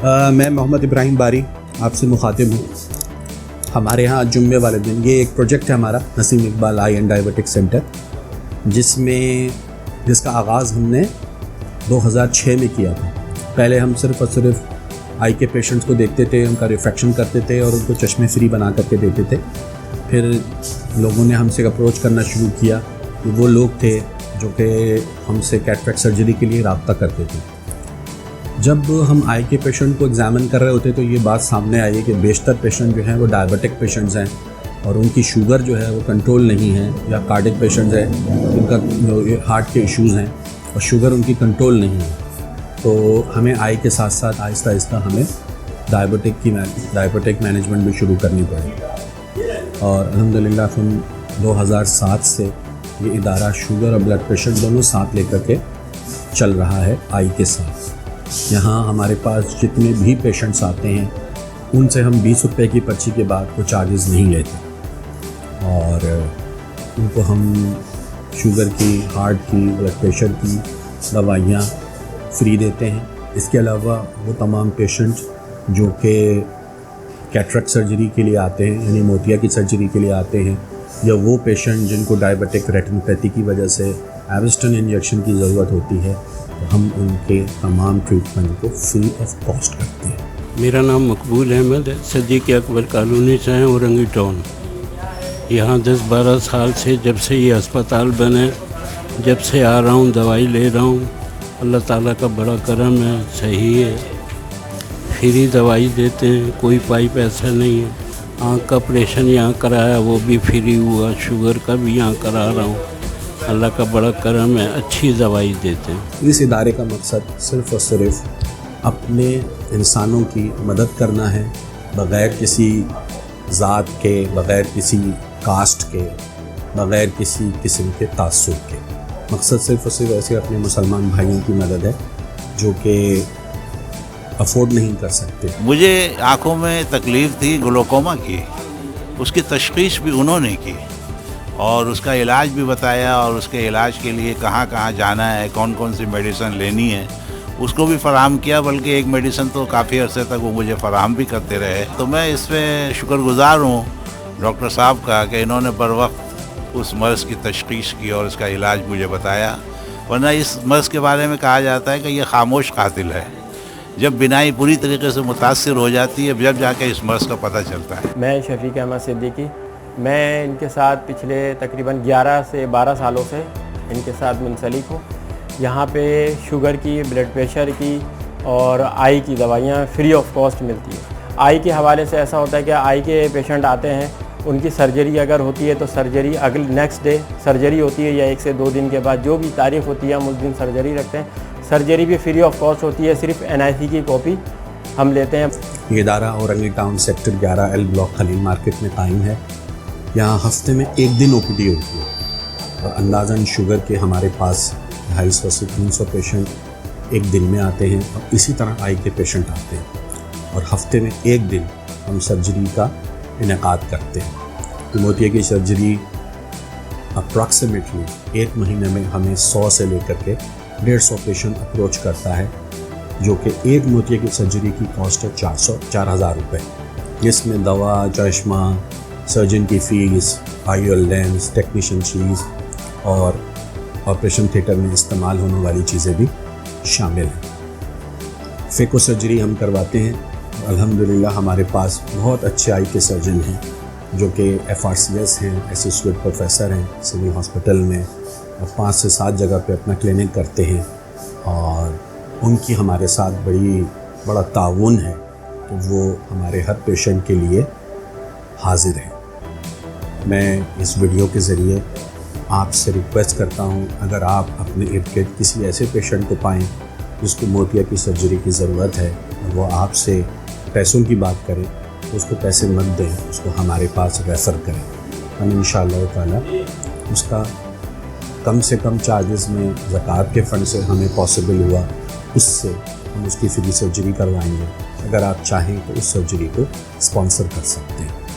میں محمد ابراہیم باری آپ سے مخاطب ہوں. ہمارے ہاں جمعے والے دن یہ ایک پروجیکٹ ہے ہمارا نسیم اقبال آئی اینڈ ڈائبٹک سینٹر، جس کا آغاز ہم نے 2006 میں کیا تھا. پہلے ہم صرف اور صرف آئی کے پیشنٹس کو دیکھتے تھے، ان کا ریفریکشن کرتے تھے اور ان کو چشمے فری بنا کر کے دیتے تھے. پھر لوگوں نے ہم سے اپروچ کرنا شروع کیا کہ وہ لوگ تھے جو کہ ہم سے کیٹریکٹ سرجری کے لیے رابطہ کرتے تھے. جب ہم آئی کے پیشنٹ کو ایگزامن کر رہے ہوتے تو یہ بات سامنے آئی ہے کہ بیشتر پیشنٹ جو ہیں وہ ڈائبٹک پیشنٹس ہیں اور ان کی شوگر جو ہے وہ کنٹرول نہیں ہے، یا کارڈک پیشنٹس ہیں جن کا ہارٹ کے ایشوز ہیں اور شوگر ان کی کنٹرول نہیں ہے. تو ہمیں آئی کے ساتھ ساتھ آہستہ آہستہ ہمیں ڈائبٹک مینجمنٹ بھی شروع کرنی پڑی. اور الحمدللہ پھر 2007 سے یہ ادارہ شوگر اور بلڈ پریشر دونوں ساتھ لے کر کے چل رہا ہے آئی کے ساتھ. یہاں ہمارے پاس جتنے بھی پیشنٹس آتے ہیں ان سے ہم 20 روپے کی پرچی کے بعد کوئی چارجز نہیں لیتے، اور ان کو ہم شوگر کی، ہارٹ کی، بلڈ پریشر کی دوائیاں فری دیتے ہیں. اس کے علاوہ وہ تمام پیشنٹ جو کہ کیٹریکٹ سرجری کے لیے آتے ہیں، یعنی موتیا کی سرجری کے لیے آتے ہیں، یا وہ پیشنٹ جن کو ڈائبٹک ریٹینوپیتھی کی وجہ سے ایوسٹن انجیکشن کی ضرورت ہوتی ہے، ہم ان کے تمام ٹریٹمنٹ کو فری آف کاسٹ کرتے ہیں. میرا نام مقبول احمد ہے، صدیق اکبر کالونی سے ہیں، اورنگی ٹاؤن. یہاں 10-12 سال سے جب سے یہ اسپتال بنے، جب سے آ رہا ہوں، دوائی لے رہا ہوں. اللہ تعالیٰ کا بڑا کرم ہے، صحیح ہے، فری دوائی دیتے ہیں، کوئی پائی پیسہ نہیں ہے. آنکھ کا آپریشن یہاں کرایا، وہ بھی فری ہوا. شوگر کا بھی یہاں کرا رہا ہوں. اللہ کا بڑا کرم ہے، اچھی دوائی دیتے ہیں. اس ادارے کا مقصد صرف اور صرف اپنے انسانوں کی مدد کرنا ہے، بغیر کسی ذات کے، بغیر کسی کاسٹ کے، بغیر کسی قسم کے تعصب کے. مقصد صرف اور صرف ایسے اپنے مسلمان بھائیوں کی مدد ہے جو کہ افورڈ نہیں کر سکتے. مجھے آنکھوں میں تکلیف تھی گلوکوما کی، اس کی تشخیص بھی انہوں نے کی اور اس کا علاج بھی بتایا، اور اس کے علاج کے لیے کہاں کہاں جانا ہے، کون کون سی میڈیسن لینی ہے، اس کو بھی فراہم کیا. بلکہ ایک میڈیسن تو کافی عرصے تک وہ مجھے فراہم بھی کرتے رہے. تو میں اس میں شکر گزار ہوں ڈاکٹر صاحب کا کہ انہوں نے بر وقت اس مرض کی تشخیص کی اور اس کا علاج مجھے بتایا. ورنہ اس مرض کے بارے میں کہا جاتا ہے کہ یہ خاموش قاتل ہے. جب بینائی پوری طریقے سے متاثر ہو جاتی ہے، جب جا کے اس مرض کا پتہ چلتا ہے. میں شفیق احمد صدیقی، میں ان کے ساتھ پچھلے تقریباً 11 سے 12 سالوں سے ان کے ساتھ منسلک ہوں. یہاں پہ شوگر کی، بلڈ پریشر کی اور آئی کی دوائیاں فری آف کاسٹ ملتی ہیں. آئی کے حوالے سے ایسا ہوتا ہے کہ آئی کے پیشنٹ آتے ہیں، ان کی سرجری اگر ہوتی ہے تو سرجری نیکسٹ ڈے سرجری ہوتی ہے، یا 1 سے 2 دن کے بعد جو بھی تاریخ ہوتی ہے ہم اس دن سرجری رکھتے ہیں. سرجری بھی فری آف کاسٹ ہوتی ہے، صرف NIC کی کاپی ہم لیتے ہیں. یہ ادارہ Orangi town sector 11L block Khalil market میں قائم ہے. یہاں ہفتے میں 1 دن OPD ہوتی ہے، اور اندازاً شوگر کے ہمارے پاس 250 سے 300 پیشنٹ ایک دن میں آتے ہیں، اور اسی طرح آئی کے پیشنٹ آتے ہیں. اور ہفتے میں 1 دن ہم سرجری کا انعقاد کرتے ہیں. موتیا کی سرجری اپراکسیمیٹلی 1 مہینے میں ہمیں 100 سے لے کر کے 150 پیشنٹ اپروچ کرتا ہے، جو کہ ایک موتیا کی سرجری کی کاسٹ ہے 4,000 روپے. جس میں دوا، چشمہ، سرجن کی فیس، آئی اور لینس، ٹیکنیشین فیس اور آپریشن تھیٹر میں استعمال ہونے والی چیزیں بھی شامل ہیں. فیکو سرجری ہم کرواتے ہیں. الحمدللہ ہمارے پاس بہت اچھے آئی کے سرجن ہیں جو کہ FRCS ہیں، ایسوسیٹ پروفیسر ہیں سول ہاسپٹل میں، اور 5 سے 7 جگہ پہ اپنا کلینک کرتے ہیں. اور ان کی ہمارے ساتھ بڑا تعاون ہے کہ وہ ہمارے ہر پیشنٹ کے لیے حاضر ہیں. میں اس ویڈیو کے ذریعے آپ سے ریکویسٹ کرتا ہوں، اگر آپ اپنے ارد گرد کسی ایسے پیشنٹ کو پائیں جس کو موتیا کی سرجری کی ضرورت ہے، اور وہ آپ سے پیسوں کی بات کرے، تو اس کو پیسے مت دیں، اس کو ہمارے پاس ریفر کریں. ہم انشاءاللہ تعالیٰ اس کا کم سے کم چارجز میں زکوٰۃ کے فنڈ سے ہمیں پاسبل ہوا، اس سے ہم اس کی فری سرجری کروائیں گے. اگر آپ چاہیں تو اس سرجری کو اسپانسر کر سکتے ہیں.